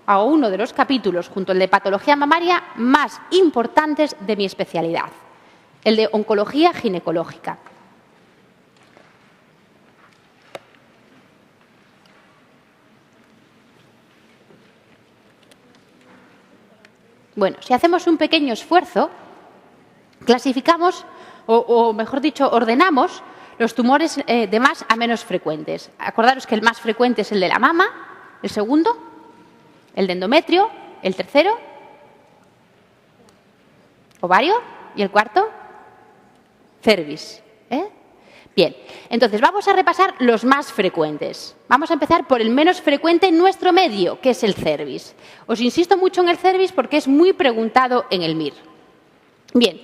a uno de los capítulos, junto al de patología mamaria, más importantes de mi especialidad, el de oncología ginecológica. Bueno, si hacemos un pequeño esfuerzo, clasificamos, o mejor dicho, ordenamos los tumores de más a menos frecuentes. Acordaros que el más frecuente es el de la mama, el segundo, el de endometrio, el tercero, ovario, y el cuarto, cervix. Bien, entonces vamos a repasar los más frecuentes. Vamos a empezar por el menos frecuente en nuestro medio, que es el cervix. Os insisto mucho en el cervix porque es muy preguntado en el MIR. Bien,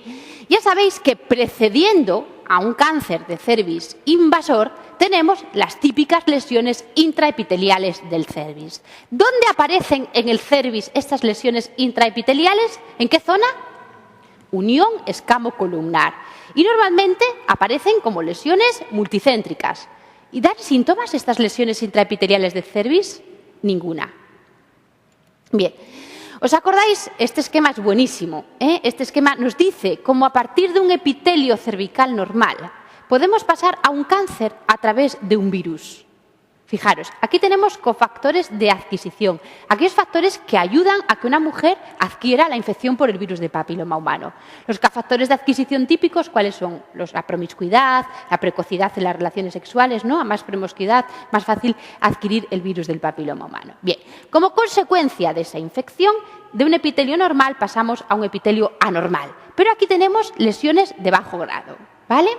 ya sabéis que precediendo a un cáncer de cervix invasor tenemos las típicas lesiones intraepiteliales del cervix. ¿Dónde aparecen en el cervix estas lesiones intraepiteliales? ¿En qué zona? Unión escamocolumnar. Y normalmente aparecen como lesiones multicéntricas. ¿Y dan síntomas estas lesiones intraepiteliales del cervix? Ninguna. Bien. ¿Os acordáis? Este esquema es buenísimo. Este esquema nos dice cómo a partir de un epitelio cervical normal podemos pasar a un cáncer a través de un virus. Fijaros, aquí tenemos cofactores de adquisición, aquellos factores que ayudan a que una mujer adquiera la infección por el virus de papiloma humano. Los cofactores de adquisición típicos, ¿cuáles son? La promiscuidad, la precocidad en las relaciones sexuales, ¿no? A más promiscuidad, más fácil adquirir el virus del papiloma humano. Bien, como consecuencia de esa infección, de un epitelio normal pasamos a un epitelio anormal. Pero aquí tenemos lesiones de bajo grado, ¿vale?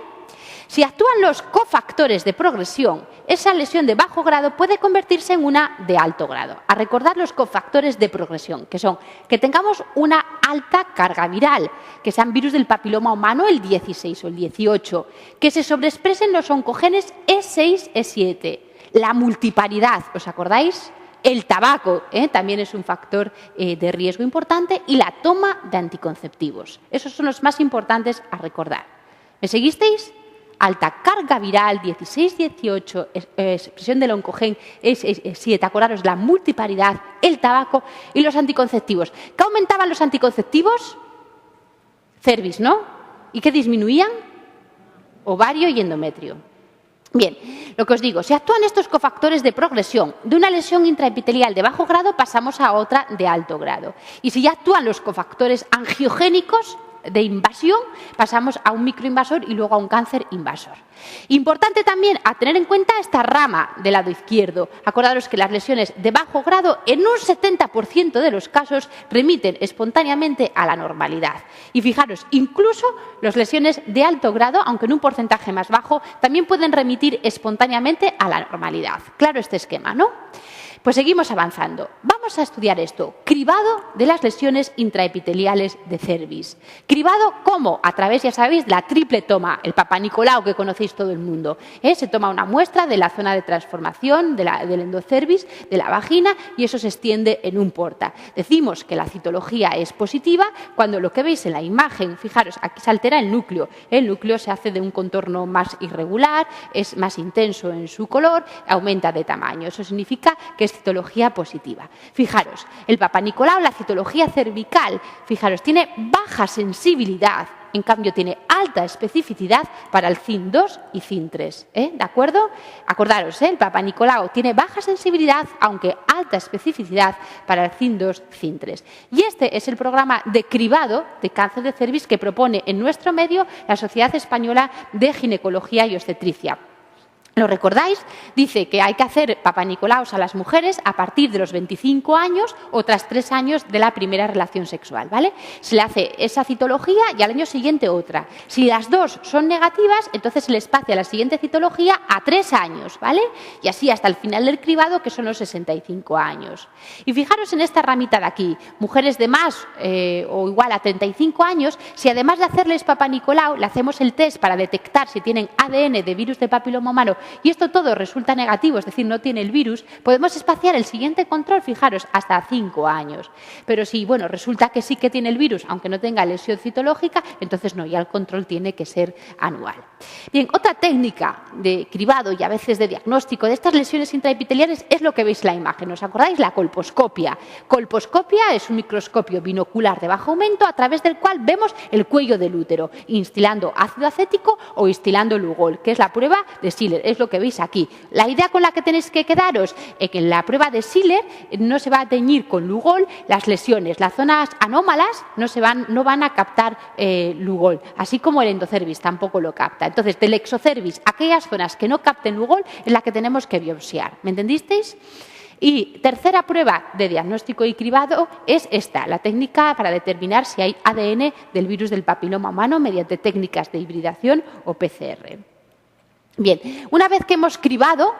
Si actúan los cofactores de progresión, esa lesión de bajo grado puede convertirse en una de alto grado. A recordar los cofactores de progresión, que son que tengamos una alta carga viral, que sean virus del papiloma humano el 16 o el 18, que se sobreexpresen los oncogenes E6, E7, la multiparidad, ¿os acordáis? El tabaco también es un factor de riesgo importante y la toma de anticonceptivos. Esos son los más importantes a recordar. ¿Me seguisteis? Alta carga viral, 16-18, expresión del oncogen, 7, acordaros, la multiparidad, el tabaco y los anticonceptivos. ¿Qué aumentaban los anticonceptivos? Cervix, ¿no? ¿Y qué disminuían? Ovario y endometrio. Bien, lo que os digo, si actúan estos cofactores de progresión de una lesión intraepitelial de bajo grado, pasamos a otra de alto grado. Y si ya actúan los cofactores angiogénicos de invasión, pasamos a un microinvasor y luego a un cáncer invasor. Importante también a tener en cuenta esta rama del lado izquierdo. Acordaros que las lesiones de bajo grado en un 70% de los casos remiten espontáneamente a la normalidad. Y fijaros, incluso las lesiones de alto grado, aunque en un porcentaje más bajo, también pueden remitir espontáneamente a la normalidad. Claro este esquema, ¿no? Pues seguimos avanzando. Vamos a estudiar esto. Cribado de las lesiones intraepiteliales de cervix. Cribado, ¿cómo? A través, ya sabéis, de la triple toma, el Papa Nicolau que conocéis todo el mundo. Se toma una muestra de la zona de transformación del endocervix, de la vagina, y eso se extiende en un porta. Decimos que la citología es positiva cuando lo que veis en la imagen, fijaros, aquí se altera el núcleo. El núcleo se hace de un contorno más irregular, es más intenso en su color, aumenta de tamaño. Eso significa que es citología positiva. Fijaros, el Papa Nicolau, la citología cervical, fijaros, tiene baja sensibilidad, en cambio tiene alta especificidad para el CIN2 y CIN3. ¿De acuerdo? Acordaros, el Papa Nicolau tiene baja sensibilidad, aunque alta especificidad para el CIN2, CIN3. Y este es el programa de cribado de cáncer de cervix que propone en nuestro medio la Sociedad Española de Ginecología y Obstetricia. ¿Lo recordáis? Dice que hay que hacer Papa Nicolaus a las mujeres a partir de los 25 años o tras 3 años de la primera relación sexual, ¿vale? Se le hace esa citología y al año siguiente otra. Si las dos son negativas, entonces se les pasa a la siguiente citología a 3 años, ¿vale? Y así hasta el final del cribado, que son los 65 años. Y fijaros en esta ramita de aquí, mujeres de más o igual a 35 años, si además de hacerles Papa Nicolau, le hacemos el test para detectar si tienen ADN de virus de papiloma humano y esto todo resulta negativo, es decir, no tiene el virus, podemos espaciar el siguiente control, fijaros, hasta 5 años. Pero si, bueno, resulta que sí que tiene el virus, aunque no tenga lesión citológica, entonces no, ya el control tiene que ser anual. Bien, otra técnica de cribado y a veces de diagnóstico de estas lesiones intraepiteliales es lo que veis en la imagen. ¿Os acordáis? La colposcopia. Colposcopia es un microscopio binocular de bajo aumento a través del cual vemos el cuello del útero, instilando ácido acético o instilando Lugol, que es la prueba de Schiller, es lo que veis aquí. La idea con la que tenéis que quedaros es que en la prueba de Schiller no se va a teñir con Lugol las lesiones, las zonas anómalas no van a captar Lugol, así como el endocervis tampoco lo capta. Entonces, del exocervis, aquellas zonas que no capten Lugol es la que tenemos que biopsiar. ¿Me entendisteis? Y tercera prueba de diagnóstico y cribado es esta, la técnica para determinar si hay ADN del virus del papiloma humano mediante técnicas de hibridación o PCR. Bien, una vez que hemos cribado,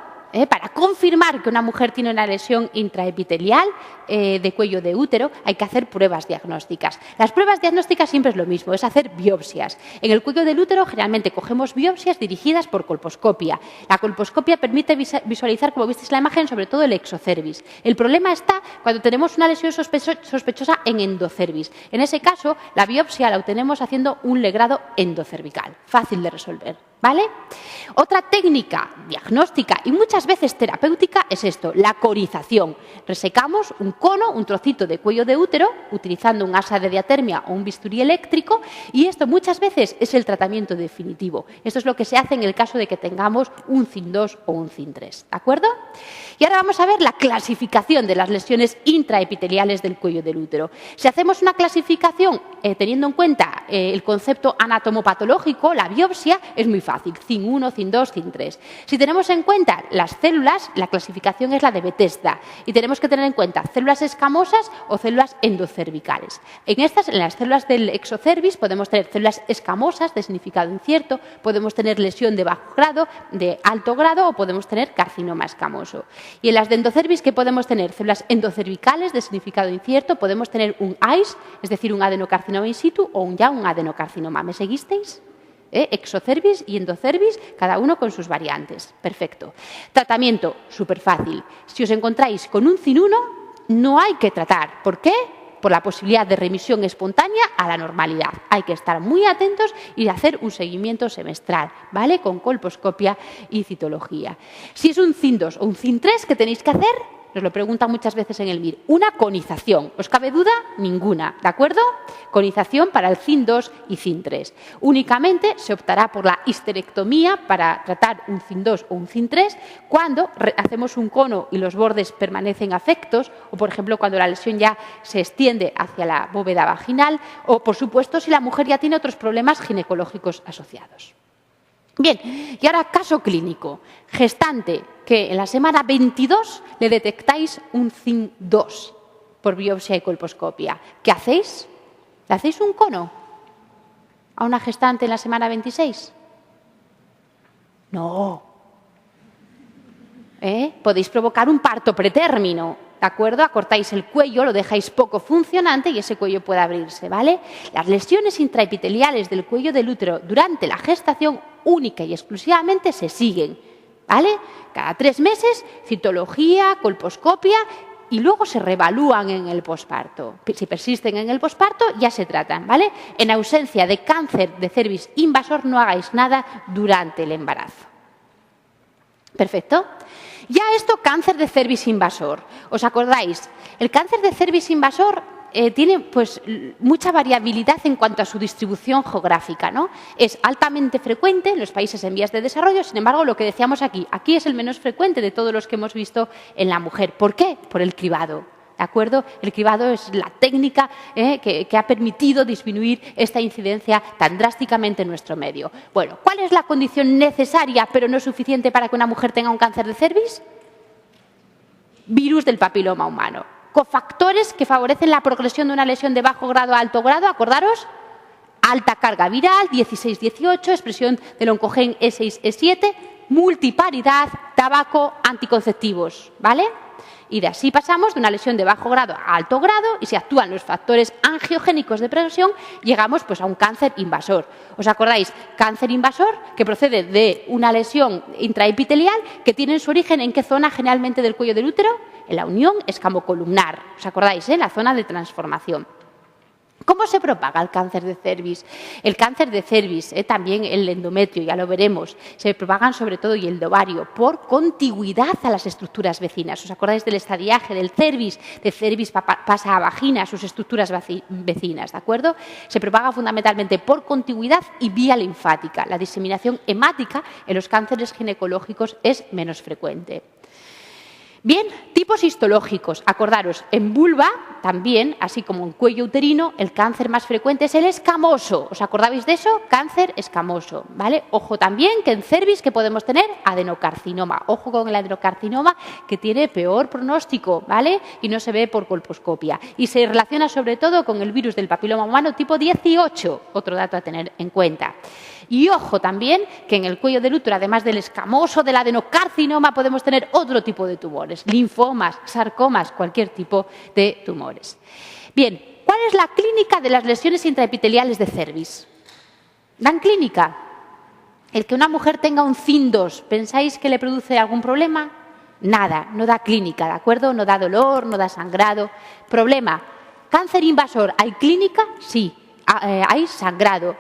para confirmar que una mujer tiene una lesión intraepitelial de cuello de útero, hay que hacer pruebas diagnósticas. Las pruebas diagnósticas siempre es lo mismo, es hacer biopsias. En el cuello del útero generalmente cogemos biopsias dirigidas por colposcopia. La colposcopia permite visualizar, como visteis en la imagen, sobre todo el exocervis. El problema está cuando tenemos una lesión sospechosa en endocervis. En ese caso, la biopsia la obtenemos haciendo un legrado endocervical. Fácil de resolver, ¿vale? Otra técnica diagnóstica y muchas veces terapéutica es esto, la conización. Resecamos un cono, un trocito de cuello de útero, utilizando un asa de diatermia o un bisturí eléctrico, y esto muchas veces es el tratamiento definitivo. Esto es lo que se hace en el caso de que tengamos un CIN2 o un CIN3, ¿de acuerdo? Y ahora vamos a ver la clasificación de las lesiones intraepiteliales del cuello del útero. Si hacemos una clasificación teniendo en cuenta el concepto anatomopatológico, la biopsia es muy fácil, CIN1, CIN2, CIN3. Si tenemos en cuenta las células, la clasificación es la de Bethesda y tenemos que tener en cuenta células escamosas o células endocervicales. En las células del exocervis podemos tener células escamosas de significado incierto, podemos tener lesión de bajo grado, de alto grado o podemos tener carcinoma escamoso. Y en las de endocervis, ¿qué podemos tener? Células endocervicales de significado incierto, podemos tener un AIS, es decir, un adenocarcinoma in situ o un adenocarcinoma. ¿Me seguisteis? Exocervis y endocervis, cada uno con sus variantes. Perfecto. Tratamiento, súper fácil. Si os encontráis con un CIN1, no hay que tratar. ¿Por qué? Por la posibilidad de remisión espontánea a la normalidad. Hay que estar muy atentos y hacer un seguimiento semestral, ¿vale? Con colposcopia y citología. Si es un CIN2 o un CIN3, ¿qué tenéis que hacer? Nos lo preguntan muchas veces en el MIR. Una conización. ¿Os cabe duda? Ninguna. ¿De acuerdo? Conización para el CIN2 y CIN3. Únicamente se optará por la histerectomía para tratar un CIN2 o un CIN3 cuando hacemos un cono y los bordes permanecen afectos o, por ejemplo, cuando la lesión ya se extiende hacia la bóveda vaginal o, por supuesto, si la mujer ya tiene otros problemas ginecológicos asociados. Bien, y ahora caso clínico. Gestante que en la semana 22 le detectáis un CIN2 por biopsia y colposcopia. ¿Qué hacéis? ¿Le hacéis un cono a una gestante en la semana 26? No. Podéis provocar un parto pretérmino, ¿de acuerdo? Acortáis el cuello, lo dejáis poco funcionante y ese cuello puede abrirse, ¿vale? Las lesiones intraepiteliales del cuello del útero durante la gestación única y exclusivamente se siguen, ¿vale? Cada 3 meses, citología, colposcopia y luego se reevalúan en el posparto. Si persisten en el posparto, ya se tratan, ¿vale? En ausencia de cáncer de cervix invasor, no hagáis nada durante el embarazo. ¿Perfecto? Ya esto, cáncer de cervix invasor. ¿Os acordáis? El cáncer de cervix invasor tiene pues mucha variabilidad en cuanto a su distribución geográfica, ¿no? Es altamente frecuente en los países en vías de desarrollo, sin embargo, lo que decíamos aquí es el menos frecuente de todos los que hemos visto en la mujer. ¿Por qué? Por el cribado. ¿De acuerdo? El cribado es la técnica que ha permitido disminuir esta incidencia tan drásticamente en nuestro medio. Bueno, ¿cuál es la condición necesaria pero no suficiente para que una mujer tenga un cáncer de cervix? Virus del papiloma humano. Cofactores que favorecen la progresión de una lesión de bajo grado a alto grado, acordaros, alta carga viral, 16-18, expresión del oncogen E6-E7, multiparidad, tabaco, anticonceptivos, ¿vale? Y de así pasamos de una lesión de bajo grado a alto grado, y si actúan los factores angiogénicos de presión, llegamos pues a un cáncer invasor. ¿Os acordáis? Cáncer invasor que procede de una lesión intraepitelial que tiene su origen ¿en qué zona generalmente del cuello del útero? En la unión escamocolumnar. ¿Os acordáis? La zona de transformación. ¿Cómo se propaga el cáncer de cervix? El cáncer de cervix, también el endometrio, ya lo veremos, se propagan sobre todo, y el de ovario, por contigüidad a las estructuras vecinas. ¿Os acordáis del estadiaje del cervix? De cervix pasa a vagina, a sus estructuras vecinas, ¿de acuerdo? Se propaga fundamentalmente por contigüidad y vía linfática. La diseminación hemática en los cánceres ginecológicos es menos frecuente. Bien, tipos histológicos. Acordaros, en vulva también, así como en cuello uterino, el cáncer más frecuente es el escamoso. ¿Os acordáis de eso? Cáncer escamoso, ¿vale? Ojo también que en cervix que podemos tener adenocarcinoma. Ojo con el adenocarcinoma, que tiene peor pronóstico, ¿vale? Y no se ve por colposcopia. Y se relaciona sobre todo con el virus del papiloma humano tipo 18, otro dato a tener en cuenta. Y ojo también que en el cuello del útero, además del escamoso, del adenocarcinoma, podemos tener otro tipo de tumores, linfomas, sarcomas, cualquier tipo de tumores. Bien, ¿cuál es la clínica de las lesiones intraepiteliales de cervix? ¿Dan clínica? El que una mujer tenga un CIN2, ¿pensáis que le produce algún problema? Nada, no da clínica, ¿de acuerdo? No da dolor, no da sangrado. Problema, ¿cáncer invasor hay clínica? Sí. Hay sangrado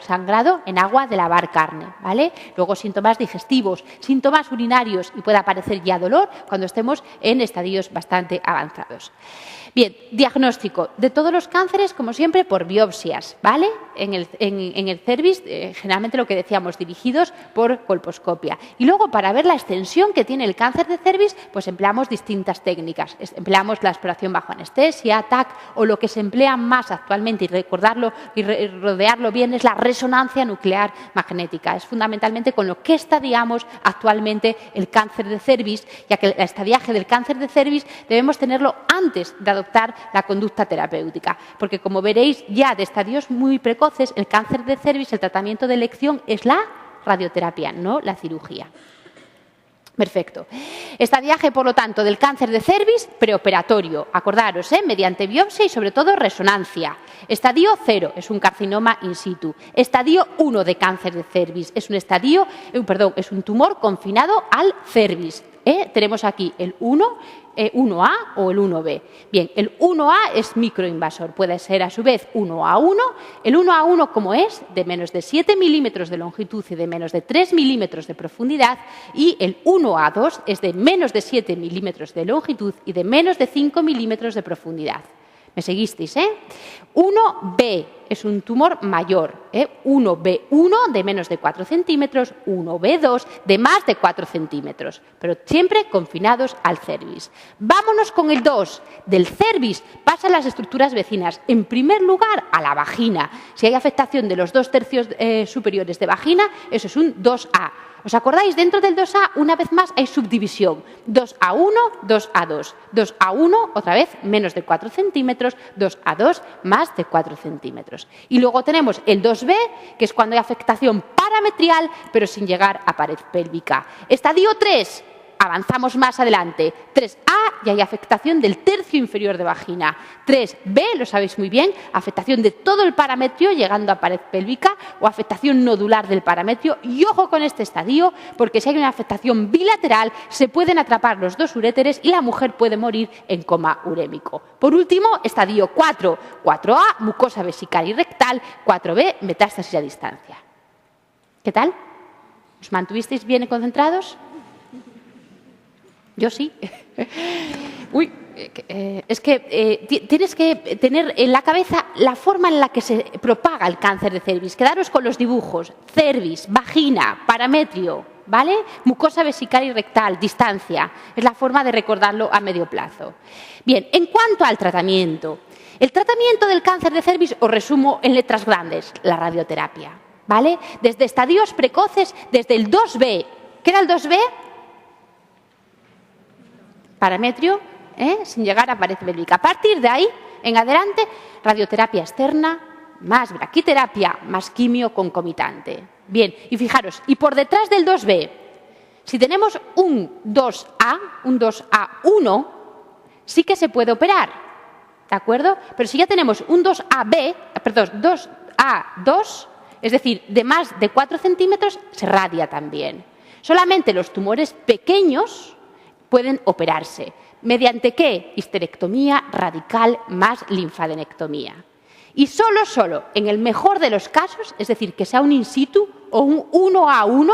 en agua de lavar carne, ¿vale? Luego síntomas digestivos, síntomas urinarios, y puede aparecer ya dolor cuando estemos en estadios bastante avanzados. Bien, diagnóstico de todos los cánceres, como siempre, por biopsias, ¿vale? En el cervix, generalmente lo que decíamos, dirigidos por colposcopia. Y luego, para ver la extensión que tiene el cáncer de cervix, pues empleamos distintas técnicas. Empleamos la exploración bajo anestesia, TAC, o lo que se emplea más actualmente, y recordarlo y rodearlo bien, es la resonancia nuclear magnética. Es fundamentalmente con lo que estadiamos actualmente el cáncer de cervix, ya que el estadiaje del cáncer de cervix debemos tenerlo antes de adoptar la conducta terapéutica, porque como veréis ya de estadios muy precoces, el cáncer de cervix, el tratamiento de elección es la radioterapia, no la cirugía. Perfecto. Estadiaje, por lo tanto, del cáncer de cervix preoperatorio. Acordaros, mediante biopsia y sobre todo resonancia. Estadio 0 es un carcinoma in situ. Estadio 1 de cáncer de cervix es un tumor confinado al cervix. Tenemos aquí el 1A o el 1B. Bien, el 1A es microinvasor, puede ser a su vez 1A1. El 1A1, como es, de menos de 7 milímetros de longitud y de menos de 3 milímetros de profundidad, y el 1A2 es de menos de 7 milímetros de longitud y de menos de 5 milímetros de profundidad. ¿Me seguisteis? 1B es un tumor mayor. 1B1 de menos de 4 centímetros, 1B2 de más de 4 centímetros, pero siempre confinados al cervix. Vámonos con el 2. Del cervix pasan las estructuras vecinas. En primer lugar, a la vagina. Si hay afectación de los 2 tercios superiores de vagina, eso es un 2A. ¿Os acordáis? Dentro del 2A, una vez más, hay subdivisión. 2A1, 2A2. 2A1, otra vez, menos de 4 centímetros. 2A2, más de 4 centímetros. Y luego tenemos el 2B, que es cuando hay afectación parametrial, pero sin llegar a pared pélvica. Estadio 3. Avanzamos más adelante. 3A, y hay afectación del tercio inferior de vagina. 3B, lo sabéis muy bien, afectación de todo el parametrio llegando a pared pélvica, o afectación nodular del parametrio. Y ojo con este estadio, porque si hay una afectación bilateral, se pueden atrapar los dos uréteres y la mujer puede morir en coma urémico. Por último, estadio 4. 4A, mucosa vesical y rectal. 4B, metástasis a distancia. ¿Qué tal? ¿Os mantuvisteis bien concentrados? Yo sí. Uy, es que tienes que tener en la cabeza la forma en la que se propaga el cáncer de cervix. Quedaros con los dibujos. Cervix, vagina, parametrio, ¿vale? Mucosa vesical y rectal, distancia. Es la forma de recordarlo a medio plazo. Bien, en cuanto al tratamiento. El tratamiento del cáncer de cervix os resumo en letras grandes. La radioterapia, ¿vale? Desde estadios precoces, desde el 2B. ¿Qué era el 2B? Parametrio, sin llegar a pared pélvica. A partir de ahí, en adelante, radioterapia externa, más braquiterapia, más quimio concomitante. Bien, y fijaros, y por detrás del 2B, si tenemos un 2A, un 2A1, sí que se puede operar, ¿de acuerdo? Pero si ya tenemos un 2A2, es decir, de más de 4 centímetros, se radia también. Solamente los tumores pequeños pueden operarse. ¿Mediante qué? Histerectomía radical más linfadenectomía. Y solo, en el mejor de los casos, es decir, que sea un in situ o un 1A1,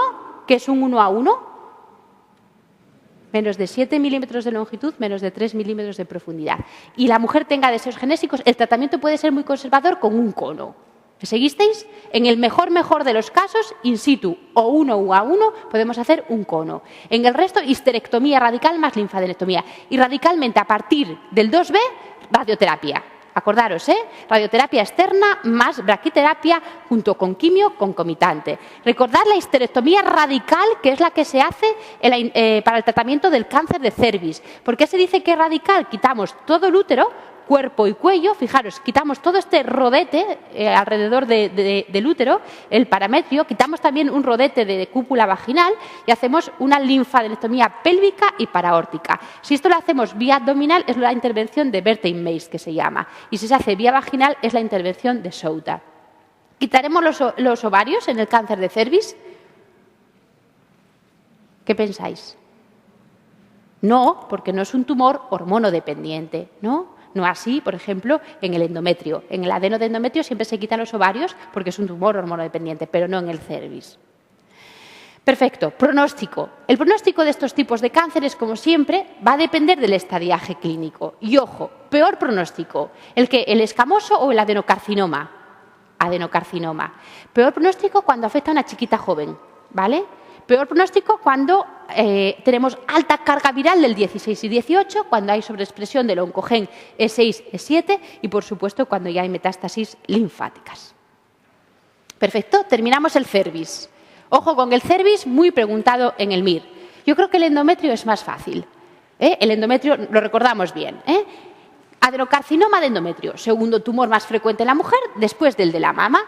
¿qué es un 1A1? Menos de 7 milímetros de longitud, menos de 3 milímetros de profundidad. Y la mujer tenga deseos genésicos, el tratamiento puede ser muy conservador con un cono. ¿Me seguisteis? En el mejor de los casos, in situ o 1A1, podemos hacer un cono. En el resto, histerectomía radical más linfadenectomía. Y radicalmente, a partir del 2B, radioterapia. Acordaros, radioterapia externa más braquiterapia junto con quimio concomitante. Recordad la histerectomía radical, que es la que se hace para el tratamiento del cáncer de cervix. ¿Por qué se dice que es radical? Quitamos todo el útero, cuerpo y cuello, fijaros, quitamos todo este rodete alrededor del útero, el parametrio, quitamos también un rodete de cúpula vaginal y hacemos una linfadenectomía pélvica y paraórtica. Si esto lo hacemos vía abdominal es la intervención de Bertin Mace, que se llama, y si se hace vía vaginal es la intervención de Souter. ¿Quitaremos los ovarios en el cáncer de cervix? ¿Qué pensáis? No, porque no es un tumor hormonodependiente, ¿no? No así, por ejemplo, en el endometrio. En el adeno de endometrio siempre se quitan los ovarios porque es un tumor hormonodependiente, pero no en el cervix. Perfecto. Pronóstico. El pronóstico de estos tipos de cánceres, como siempre, va a depender del estadiaje clínico. Y ojo, peor pronóstico, el escamoso o el adenocarcinoma. Adenocarcinoma. Peor pronóstico cuando afecta a una chiquita joven, ¿vale? Peor pronóstico cuando tenemos alta carga viral del 16 y 18, cuando hay sobreexpresión del oncogen E6, E7 y, por supuesto, cuando ya hay metástasis linfáticas. Perfecto, terminamos el cervix. Ojo con el cervix, muy preguntado en el MIR. Yo creo que el endometrio es más fácil. El endometrio lo recordamos bien. Adenocarcinoma de endometrio, segundo tumor más frecuente en la mujer después del de la mama.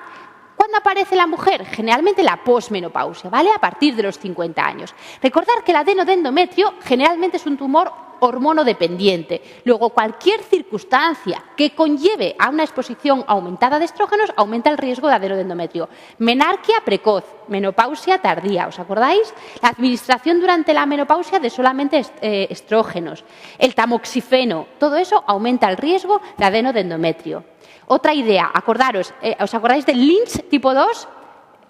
¿Cuándo aparece la mujer? Generalmente la posmenopausia, ¿vale? A partir de los 50 años. Recordar que el adeno de endometrio generalmente es un tumor hormonodependiente. Luego, cualquier circunstancia que conlleve a una exposición aumentada de estrógenos aumenta el riesgo de adeno de endometrio. Menarquia precoz, menopausia tardía, ¿os acordáis? La administración durante la menopausia de solamente estrógenos. El tamoxifeno, todo eso aumenta el riesgo de adeno de endometrio. Otra idea, acordaros, ¿os acordáis del Lynch tipo 2?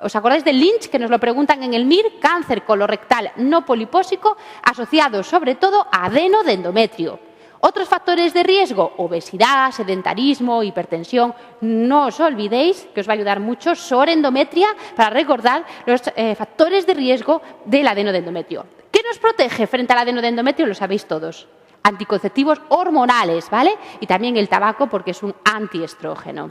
¿Os acordáis del Lynch, que nos lo preguntan en el MIR? Cáncer colorectal no polipósico asociado sobre todo a adeno de endometrio. Otros factores de riesgo, obesidad, sedentarismo, hipertensión. No os olvidéis, que os va a ayudar mucho, sorendometria, para recordar los factores de riesgo del adeno de endometrio. ¿Qué nos protege frente al adeno de endometrio? Lo sabéis todos. Anticonceptivos hormonales, ¿vale? Y también el tabaco porque es un antiestrógeno.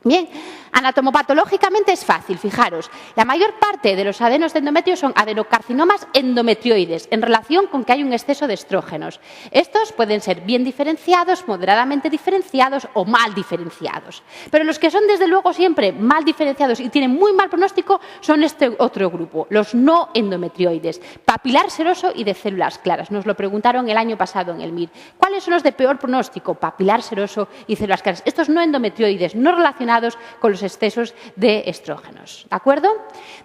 Bien, anatomopatológicamente es fácil, fijaros. La mayor parte de los adenos de endometrio son adenocarcinomas endometrioides en relación con que hay un exceso de estrógenos. Estos pueden ser bien diferenciados, moderadamente diferenciados o mal diferenciados. Pero los que son desde luego siempre mal diferenciados y tienen muy mal pronóstico son este otro grupo, los no endometrioides, papilar seroso y de células claras. Nos lo preguntaron el año pasado en el MIR. ¿Cuáles son los de peor pronóstico? Papilar seroso y células claras. Estos no endometrioides, no relacionados con los excesos de estrógenos. ¿De acuerdo?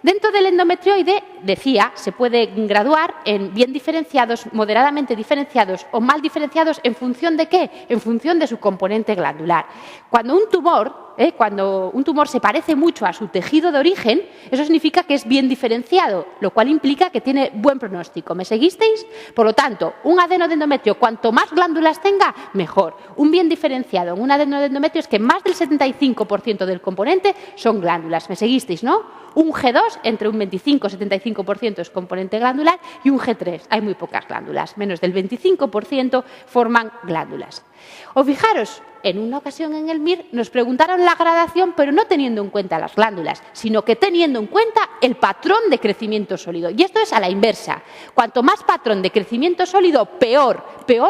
Dentro del endometrioide, decía, se puede graduar en bien diferenciados, moderadamente diferenciados o mal diferenciados en función de ¿qué? En función de su componente glandular. Cuando un tumor se parece mucho a su tejido de origen, eso significa que es bien diferenciado, lo cual implica que tiene buen pronóstico. ¿Me seguisteis? Por lo tanto, un adeno de endometrio, cuanto más glándulas tenga, mejor. Un bien diferenciado en un adeno de endometrio es que más del 75% del componente son glándulas. ¿Me seguisteis, no? Un G2, entre un 25 y 75% es componente glandular, y un G3, hay muy pocas glándulas, menos del 25% forman glándulas. O fijaros, en una ocasión en el MIR nos preguntaron la gradación, pero no teniendo en cuenta las glándulas, sino que teniendo en cuenta el patrón de crecimiento sólido. Y esto es a la inversa. Cuanto más patrón de crecimiento sólido, peor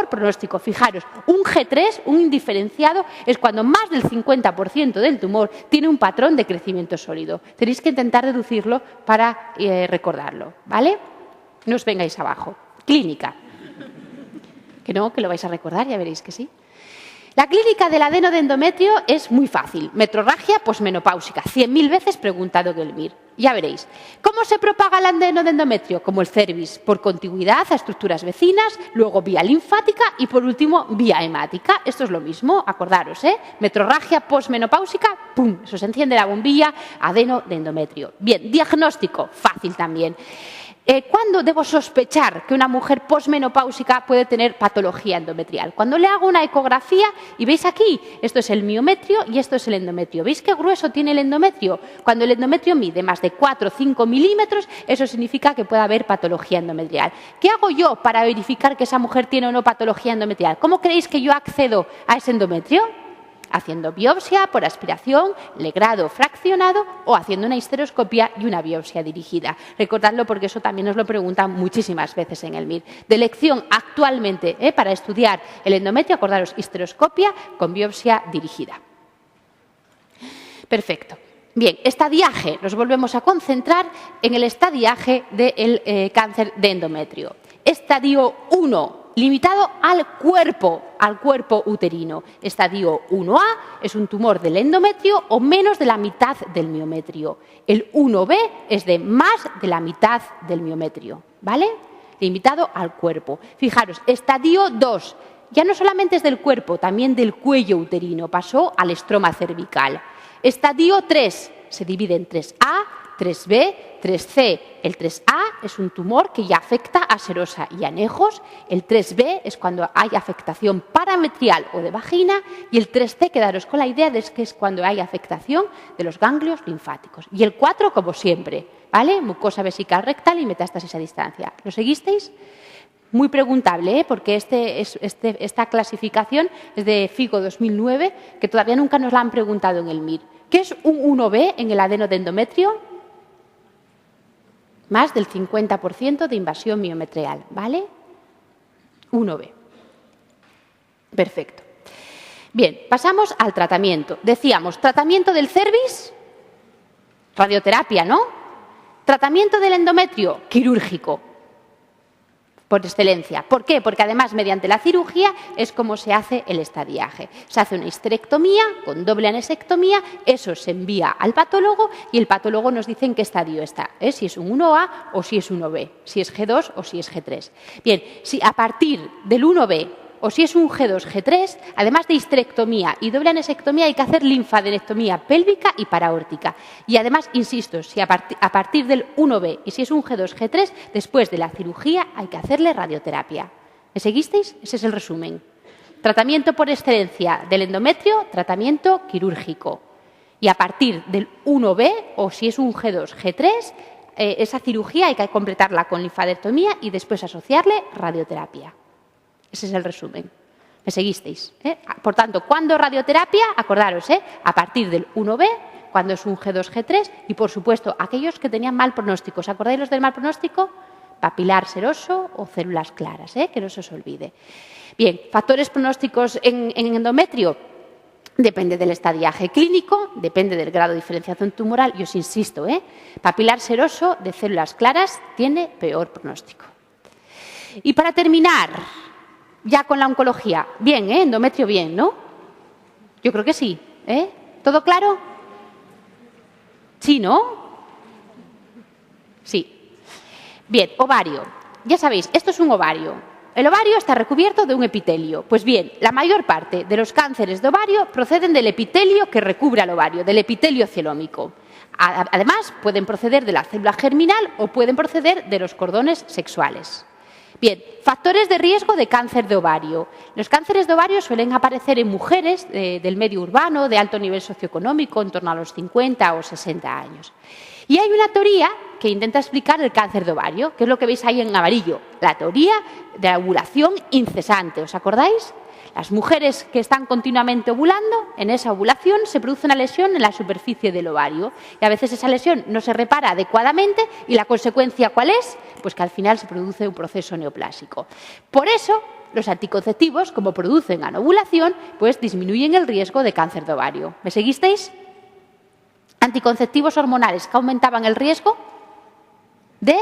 pronóstico. Fijaros, un G3, un indiferenciado, es cuando más del 50% del tumor tiene un patrón de crecimiento sólido. Tenéis que intentar deducirlo para recordarlo, ¿vale? No os vengáis abajo. Clínica. Que no, que lo vais a recordar, ya veréis que sí. La clínica del adeno de endometrio es muy fácil. Metrorragia posmenopáusica. 100.000 veces preguntado en el MIR. Ya veréis. ¿Cómo se propaga el adeno de endometrio? Como el cervix, por contigüidad a estructuras vecinas, luego vía linfática y por último vía hemática. Esto es lo mismo, acordaros, ¿eh? Metrorragia posmenopáusica, ¡pum! Eso se enciende la bombilla, adeno de endometrio. Bien, diagnóstico, fácil también. ¿Cuándo debo sospechar que una mujer posmenopáusica puede tener patología endometrial? Cuando le hago una ecografía y veis aquí, esto es el miometrio y esto es el endometrio. ¿Veis qué grueso tiene el endometrio? Cuando el endometrio mide más de 4 o 5 milímetros, eso significa que puede haber patología endometrial. ¿Qué hago yo para verificar que esa mujer tiene o no patología endometrial? ¿Cómo creéis que yo accedo a ese endometrio? Haciendo biopsia por aspiración, legrado fraccionado o haciendo una histeroscopia y una biopsia dirigida. Recordadlo porque eso también nos lo preguntan muchísimas veces en el MIR. De elección actualmente para estudiar el endometrio, acordaros, histeroscopia con biopsia dirigida. Perfecto. Bien, estadiaje. Nos volvemos a concentrar en el estadiaje del cáncer de endometrio. Estadio 1. Limitado al cuerpo uterino. Estadio 1A es un tumor del endometrio o menos de la mitad del miometrio. El 1B es de más de la mitad del miometrio, ¿vale? Limitado al cuerpo. Fijaros, estadio 2 ya no solamente es del cuerpo, también del cuello uterino, pasó al estroma cervical. Estadio 3 se divide en 3A, 3B, 3C. El 3A es un tumor que ya afecta a serosa y anejos. El 3B es cuando hay afectación parametrial o de vagina. Y el 3C, quedaros con la idea de que es cuando hay afectación de los ganglios linfáticos. Y el 4, como siempre, ¿vale? Mucosa vesical rectal y metástasis a distancia. ¿Lo seguisteis? Muy preguntable, ¿eh? Porque esta clasificación es de FIGO 2009, que todavía nunca nos la han preguntado en el MIR. ¿Qué es un 1B en el adeno de endometrio? Más del 50% de invasión miometrial, ¿vale? 1B. Perfecto. Bien, pasamos al tratamiento. Decíamos, tratamiento del cervix, radioterapia, ¿no? Tratamiento del endometrio, quirúrgico, por excelencia. ¿Por qué? Porque además mediante la cirugía es como se hace el estadiaje. Se hace una histerectomía con doble anesectomía, eso se envía al patólogo y el patólogo nos dice en qué estadio está, si es un 1A o si es 1B, si es G2 o si es G3. Bien, si a partir del 1B o si es un G2, G3, además de histerectomía y doble anesectomía hay que hacer linfadenectomía pélvica y paraórtica. Y además, insisto, si a partir del 1B y si es un G2, G3, después de la cirugía hay que hacerle radioterapia. ¿Me seguisteis? Ese es el resumen. Tratamiento por excelencia del endometrio, tratamiento quirúrgico. Y a partir del 1B o si es un G2, G3, esa cirugía hay que completarla con linfadenectomía y después asociarle radioterapia. Ese es el resumen. ¿Me seguisteis? Por tanto, ¿cuándo radioterapia? Acordaros, a partir del 1B, cuando es un G2, G3 y, por supuesto, aquellos que tenían mal pronóstico. ¿Os acordáis los del mal pronóstico? Papilar seroso o células claras, que no se os olvide. Bien, factores pronósticos en endometrio. Depende del estadiaje clínico, depende del grado de diferenciación tumoral y os insisto, papilar seroso de células claras tiene peor pronóstico. Y para terminar, ya con la oncología, bien, endometrio bien, ¿no? Yo creo que sí, ¿todo claro? Sí, ¿no? Sí. Bien, ovario. Ya sabéis, esto es un ovario. El ovario está recubierto de un epitelio. Pues bien, la mayor parte de los cánceres de ovario proceden del epitelio que recubre al ovario, del epitelio celómico. Además, pueden proceder de la célula germinal o pueden proceder de los cordones sexuales. Bien, factores de riesgo de cáncer de ovario. Los cánceres de ovario suelen aparecer en mujeres del medio urbano, de alto nivel socioeconómico, en torno a los 50 o 60 años. Y hay una teoría que intenta explicar el cáncer de ovario, que es lo que veis ahí en amarillo, la teoría de la ovulación incesante. ¿Os acordáis? Las mujeres que están continuamente ovulando, en esa ovulación se produce una lesión en la superficie del ovario y a veces esa lesión no se repara adecuadamente y la consecuencia ¿cuál es? Pues que al final se produce un proceso neoplásico. Por eso, los anticonceptivos, como producen anovulación, pues disminuyen el riesgo de cáncer de ovario. ¿Me seguisteis? Anticonceptivos hormonales que aumentaban el riesgo de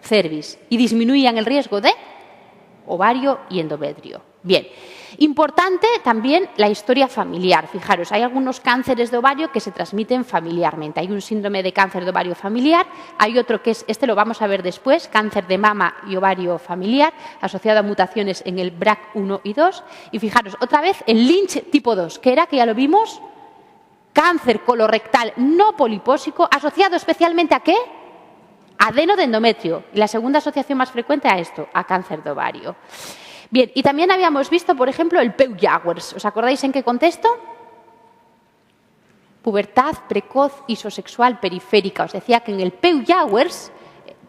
cervix y disminuían el riesgo de ovario y endometrio. Bien, importante también la historia familiar. Fijaros, hay algunos cánceres de ovario que se transmiten familiarmente. Hay un síndrome de cáncer de ovario familiar, hay otro que es, este lo vamos a ver después, cáncer de mama y ovario familiar, asociado a mutaciones en el BRCA1 y 2. Y fijaros, otra vez, el Lynch tipo 2, que era, que ya lo vimos, cáncer colorectal no polipósico, asociado especialmente ¿a qué? Adeno de endometrio. Y la segunda asociación más frecuente a esto, a cáncer de ovario. Bien, y también habíamos visto, por ejemplo, el Peu-Jawers. ¿Os acordáis en qué contexto? Pubertad precoz isosexual periférica. Os decía que en el Peu-Jawers,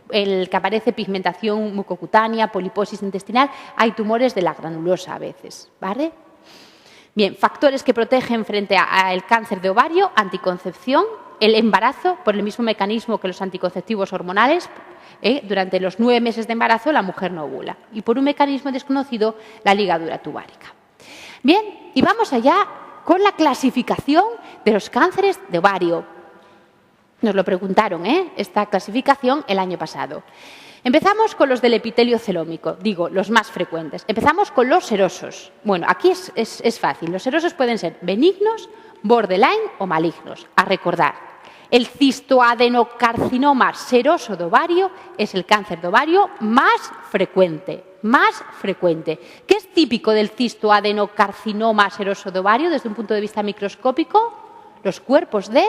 el que aparece pigmentación mucocutánea, poliposis intestinal, hay tumores de la granulosa a veces, ¿vale? Bien, factores que protegen frente al cáncer de ovario, anticoncepción, el embarazo, por el mismo mecanismo que los anticonceptivos hormonales. Durante los 9 meses de embarazo la mujer no ovula. Y por un mecanismo desconocido, la ligadura tubárica. Bien, y vamos allá con la clasificación de los cánceres de ovario. Nos lo preguntaron, esta clasificación el año pasado. Empezamos con los del epitelio celómico, digo, los más frecuentes. Empezamos con los serosos. Bueno, aquí es fácil. Los serosos pueden ser benignos, borderline o malignos. A recordar. El cistoadenocarcinoma seroso de ovario es el cáncer de ovario más frecuente. ¿Qué es típico del cistoadenocarcinoma seroso de ovario desde un punto de vista microscópico? Los cuerpos de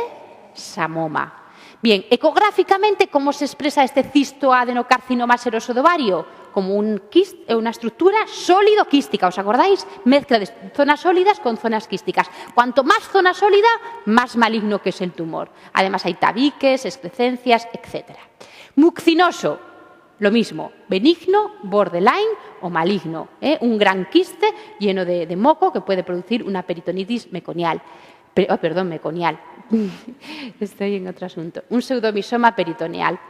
Samoma. Bien, ecográficamente, ¿cómo se expresa este cistoadenocarcinoma seroso de ovario? Como una estructura sólido-quística, ¿os acordáis? Mezcla de zonas sólidas con zonas quísticas. Cuanto más zona sólida, más maligno que es el tumor. Además hay tabiques, excrescencias, etc. Mucinoso, lo mismo, benigno, borderline o maligno. Un gran quiste lleno de moco que puede producir una peritonitis meconial. Meconial. Estoy en otro asunto. Un pseudomisoma peritoneal.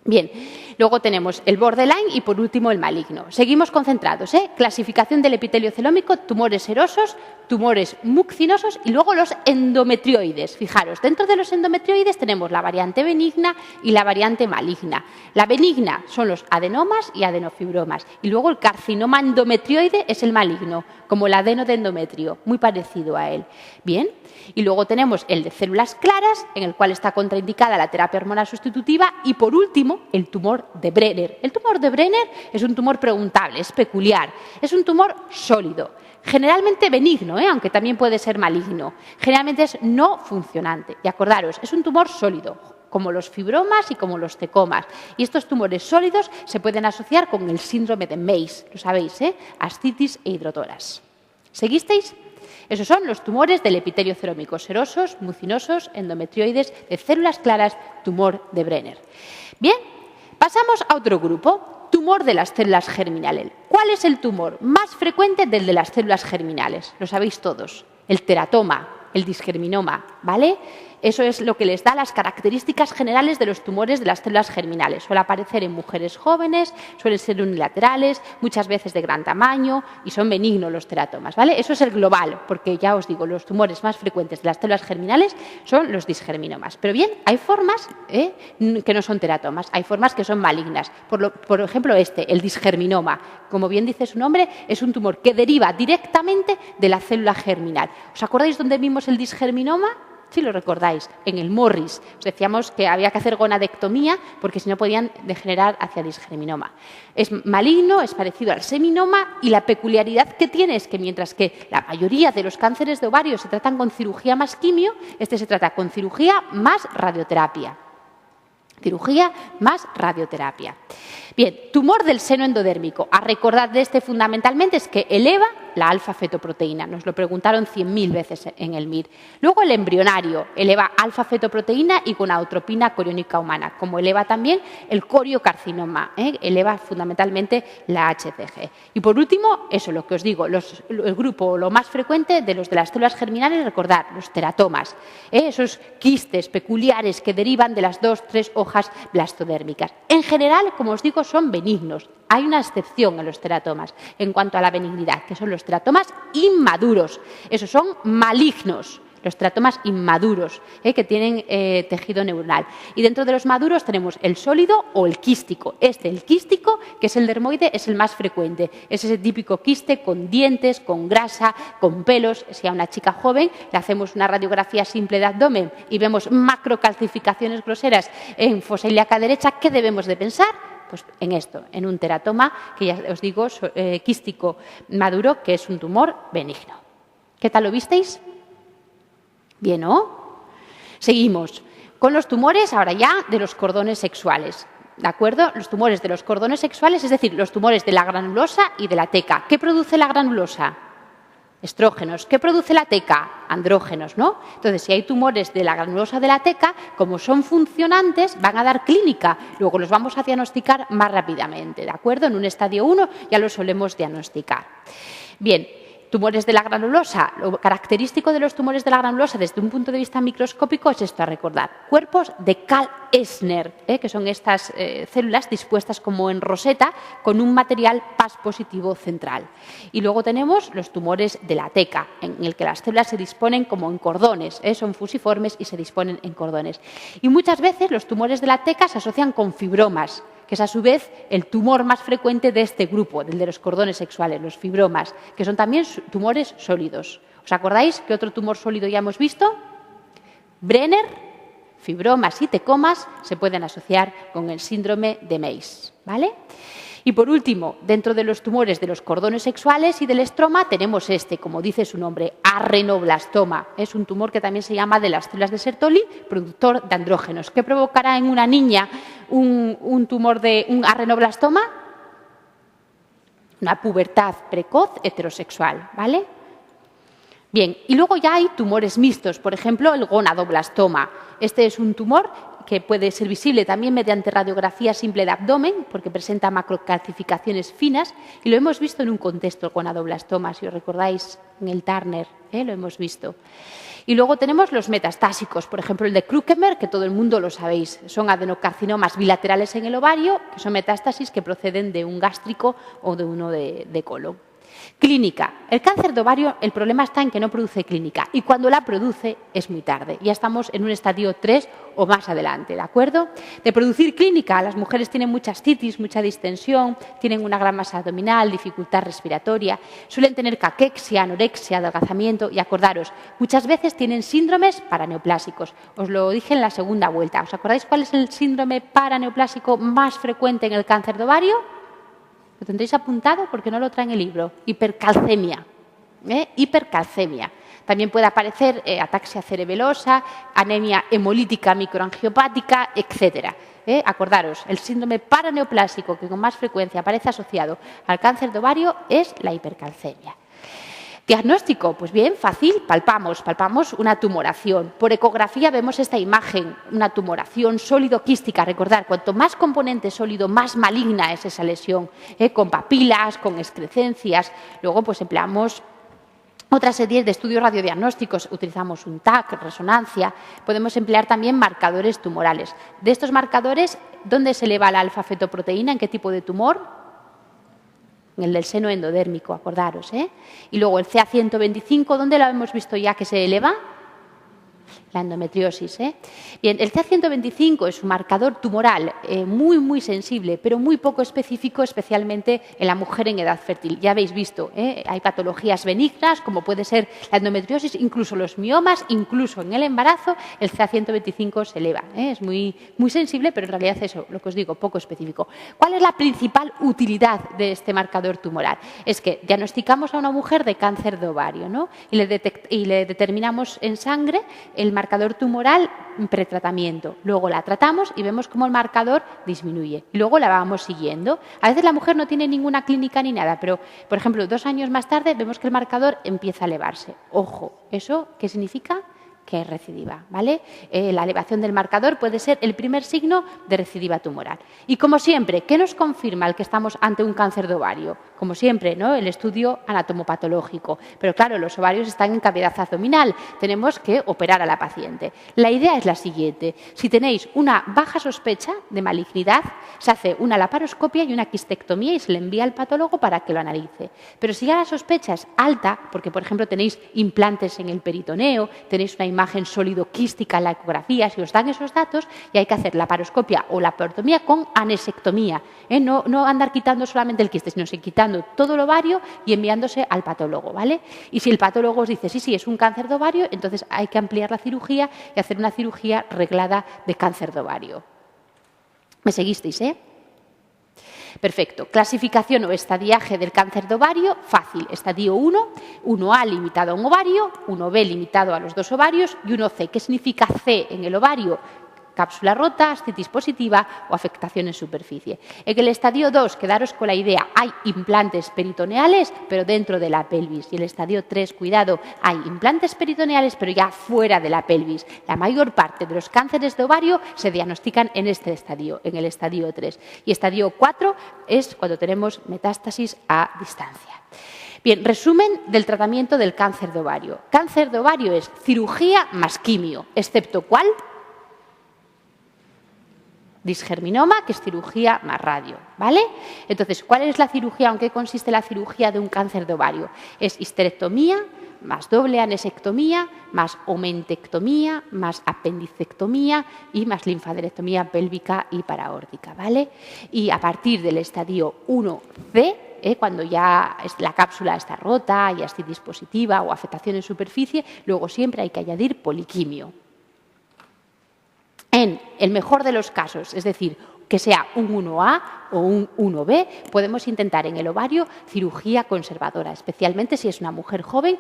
Bien, luego tenemos el borderline y por último el maligno. Seguimos concentrados, clasificación del epitelio celómico, tumores serosos, tumores mucinosos y luego los endometrioides. Fijaros, dentro de los endometrioides tenemos la variante benigna y la variante maligna. La benigna son los adenomas y adenofibromas y luego el carcinoma endometrioide es el maligno, como el adeno de endometrio, muy parecido a él. Bien, y luego tenemos el de células claras, en el cual está contraindicada la terapia hormonal sustitutiva y por último el tumor de Brenner. El tumor de Brenner es un tumor preguntable, es peculiar, es un tumor sólido, generalmente benigno, aunque también puede ser maligno, generalmente es no funcionante. Y acordaros, es un tumor sólido, como los fibromas y como los tecomas. Y estos tumores sólidos se pueden asociar con el síndrome de Mace, lo sabéis, ascitis e hidrotoras. ¿Seguisteis? Esos son los tumores del epitelio celómico, serosos, mucinosos, endometrioides, de células claras, tumor de Brenner. Bien, pasamos a otro grupo, tumor de las células germinales. ¿Cuál es el tumor más frecuente del de las células germinales? Lo sabéis todos, el teratoma, el disgerminoma, ¿vale? Eso es lo que les da las características generales de los tumores de las células germinales. Suele aparecer en mujeres jóvenes, suelen ser unilaterales, muchas veces de gran tamaño y son benignos los teratomas, ¿vale? Eso es el global, porque ya os digo, los tumores más frecuentes de las células germinales son los disgerminomas. Pero bien, hay formas que no son teratomas, hay formas que son malignas. Por ejemplo, el disgerminoma, como bien dice su nombre, es un tumor que deriva directamente de la célula germinal. ¿Os acordáis dónde vimos el disgerminoma? Si lo recordáis, en el Morris. Os decíamos que había que hacer gonadectomía porque si no podían degenerar hacia disgerminoma. Es maligno, es parecido al seminoma y la peculiaridad que tiene es que mientras que la mayoría de los cánceres de ovario se tratan con cirugía más quimio, este se trata con cirugía más radioterapia. Cirugía más radioterapia. Bien, tumor del seno endodérmico. A recordar de este fundamentalmente es que eleva la alfa-fetoproteína. Nos lo preguntaron 100.000 veces en el MIR. Luego el embrionario eleva alfa-fetoproteína y gonadotropina coriónica humana, como eleva también el coriocarcinoma, eleva fundamentalmente la HCG. Y por último, eso lo que os digo, el grupo lo más frecuente de los de las células germinales, recordad, los teratomas, esos quistes peculiares que derivan de las 2-3 hojas blastodérmicas. En general, como os digo, son benignos. Hay una excepción en los teratomas en cuanto a la benignidad, que son los teratomas inmaduros. Esos son malignos. los teratomas inmaduros, que tienen tejido neuronal. Y dentro de los maduros tenemos el sólido o el quístico. El quístico, que es el dermoide, es el más frecuente. Es ese típico quiste con dientes, con grasa, con pelos. Si a una chica joven le hacemos una radiografía simple de abdomen y vemos macrocalcificaciones groseras en fosa ilíaca derecha, ¿qué debemos de pensar? Pues en esto, en un teratoma, que ya os digo, quístico maduro, que es un tumor benigno. ¿Qué tal lo visteis? Bien, ¿no? Seguimos con los tumores ahora ya de los cordones sexuales. ¿De acuerdo? Los tumores de los cordones sexuales, es decir, los tumores de la granulosa y de la teca. ¿Qué produce la granulosa? Estrógenos. ¿Qué produce la teca? Andrógenos, ¿no? Entonces, si hay tumores de la granulosa de la teca, como son funcionantes, van a dar clínica. Luego los vamos a diagnosticar más rápidamente, ¿de acuerdo? En un estadio 1 ya lo solemos diagnosticar. Bien. Tumores de la granulosa. Lo característico de los tumores de la granulosa desde un punto de vista microscópico es esto a recordar. Cuerpos de Kall-Essner, que son estas células dispuestas como en roseta con un material Pas positivo central. Y luego tenemos los tumores de la teca, en el que las células se disponen como en cordones, son fusiformes y se disponen en cordones. Y muchas veces los tumores de la teca se asocian con fibromas, que es a su vez el tumor más frecuente de este grupo, del de los cordones sexuales, los fibromas, que son también tumores sólidos. ¿Os acordáis qué otro tumor sólido ya hemos visto? Brenner, fibromas y tecomas se pueden asociar con el síndrome de Méis, ¿vale? Y por último, dentro de los tumores de los cordones sexuales y del estroma tenemos como dice su nombre, arrenoblastoma. Es un tumor que también se llama de las células de Sertoli, productor de andrógenos. ¿Qué provocará en una niña un tumor de un arrenoblastoma? Una pubertad precoz heterosexual, ¿vale? Bien, y luego ya hay tumores mixtos, por ejemplo, el gonadoblastoma. Este es un tumor que puede ser visible también mediante radiografía simple de abdomen, porque presenta macrocalcificaciones finas, y lo hemos visto en un contexto, el gonadoblastoma, si os recordáis, en el Turner, lo hemos visto. Y luego tenemos los metastásicos, por ejemplo, el de Krukemmer, que todo el mundo lo sabéis. Son adenocarcinomas bilaterales en el ovario, que son metástasis que proceden de un gástrico o de uno de colon. Clínica. El cáncer de ovario, el problema está en que no produce clínica y cuando la produce es muy tarde. Ya estamos en un estadio 3 o más adelante, ¿de acuerdo? De producir clínica, las mujeres tienen mucha ascitis, mucha distensión, tienen una gran masa abdominal, dificultad respiratoria, suelen tener caquexia, anorexia, adelgazamiento y acordaros, muchas veces tienen síndromes paraneoplásicos. Os lo dije en la segunda vuelta. ¿Os acordáis cuál es el síndrome paraneoplásico más frecuente en el cáncer de ovario? Lo tendréis apuntado porque no lo trae en el libro. Hipercalcemia. Hipercalcemia. También puede aparecer ataxia cerebelosa, anemia hemolítica microangiopática, etc. Acordaros, el síndrome paraneoplásico que con más frecuencia aparece asociado al cáncer de ovario es la hipercalcemia. Diagnóstico, pues bien, fácil, palpamos una tumoración. Por ecografía vemos esta imagen, una tumoración sólido-quística. Recordad, cuanto más componente sólido, más maligna es esa lesión, con papilas, con excrescencias. Luego, pues empleamos otra serie de estudios radiodiagnósticos. Utilizamos un TAC, resonancia. Podemos emplear también marcadores tumorales. De estos marcadores, ¿dónde se eleva la alfa-fetoproteína? ¿En qué tipo de tumor? En el del seno endodérmico, acordaros. Y luego el CA125, ¿dónde lo hemos visto ya que se eleva? La endometriosis. Bien, el CA125 es un marcador tumoral muy sensible, pero muy poco específico, especialmente en la mujer en edad fértil. Ya habéis visto, hay patologías benignas, como puede ser la endometriosis, incluso los miomas, incluso en el embarazo, el CA125 se eleva. Es muy sensible, pero en realidad eso, lo que os digo, poco específico. ¿Cuál es la principal utilidad de este marcador tumoral? Es que diagnosticamos a una mujer de cáncer de ovario, ¿no? y le determinamos en sangre el marcador tumoral pretratamiento. Luego la tratamos y vemos cómo el marcador disminuye. Y luego la vamos siguiendo. A veces la mujer no tiene ninguna clínica ni nada, pero, por ejemplo, 2 años más tarde vemos que el marcador empieza a elevarse. Ojo, ¿eso qué significa? que es recidiva, ¿vale? La elevación del marcador puede ser el primer signo de recidiva tumoral. Y como siempre, ¿qué nos confirma el que estamos ante un cáncer de ovario? Como siempre, ¿no? El estudio anatomopatológico. Pero claro, los ovarios están en cavidad abdominal. Tenemos que operar a la paciente. La idea es la siguiente. Si tenéis una baja sospecha de malignidad, se hace una laparoscopia y una quistectomía y se le envía al patólogo para que lo analice. Pero si ya la sospecha es alta, porque por ejemplo tenéis implantes en el peritoneo, tenéis una imagen sólido-quística en la ecografía, si os dan esos datos, y hay que hacer laparoscopia o laparotomía con anesectomía. No andar quitando solamente el quiste, sino quitando todo el ovario y enviándose al patólogo, ¿vale? Y si el patólogo os dice, sí, es un cáncer de ovario, entonces hay que ampliar la cirugía y hacer una cirugía reglada de cáncer de ovario. ¿Me seguisteis, Perfecto. Clasificación o estadiaje del cáncer de ovario, fácil. Estadio 1, 1A limitado a un ovario, 1B limitado a los 2 ovarios y 1C. ¿Qué significa C en el ovario? Cápsula rota, ascitis positiva o afectación en superficie. En el estadio 2, quedaros con la idea, hay implantes peritoneales, pero dentro de la pelvis. Y el estadio 3, cuidado, hay implantes peritoneales, pero ya fuera de la pelvis. La mayor parte de los cánceres de ovario se diagnostican en este estadio, en el estadio 3. Y estadio 4 es cuando tenemos metástasis a distancia. Bien, resumen del tratamiento del cáncer de ovario. Cáncer de ovario es cirugía más quimio, excepto ¿cuál? Disgerminoma, que es cirugía más radio, ¿vale? Entonces, ¿cuál es la cirugía? ¿En qué consiste la cirugía de un cáncer de ovario? Es histerectomía, más doble anesectomía, más omentectomía, más apendicectomía y más linfadenectomía pélvica y paraórtica, ¿vale? Y a partir del estadio 1C, cuando ya la cápsula está rota, y ascitis positiva o afectación en superficie, luego siempre hay que añadir poliquimio. En el mejor de los casos, es decir, que sea un 1A o un 1B, podemos intentar en el ovario cirugía conservadora, especialmente si es una mujer joven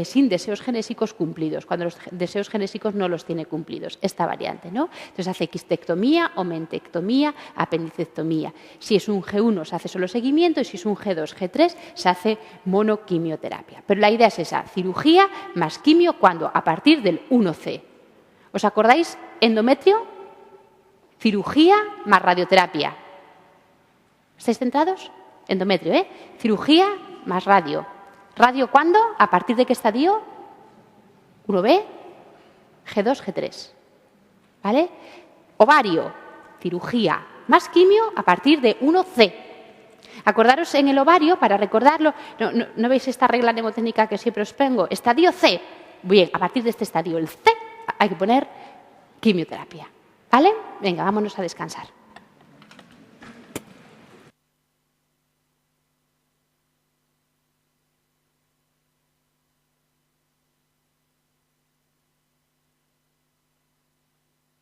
sin deseos genésicos cumplidos, cuando los deseos genésicos no los tiene cumplidos, esta variante, ¿no? Entonces hace quistectomía, omentectomía, apendicectomía. Si es un G1 se hace solo seguimiento y si es un G2, G3 se hace monoquimioterapia. Pero la idea es esa, cirugía más quimio cuando a partir del 1C. ¿Os acordáis? Endometrio, cirugía más radioterapia. ¿Estáis centrados? Endometrio, cirugía más radio. ¿Radio cuándo? ¿A partir de qué estadio? 1B, G2, G3. ¿Vale? Ovario, cirugía más quimio a partir de 1C. Acordaros en el ovario, para recordarlo, ¿no veis esta regla mnemotécnica que siempre os pongo? Estadio C. Bien, a partir de este estadio, el C, hay que poner quimioterapia. ¿Vale? Venga, vámonos a descansar.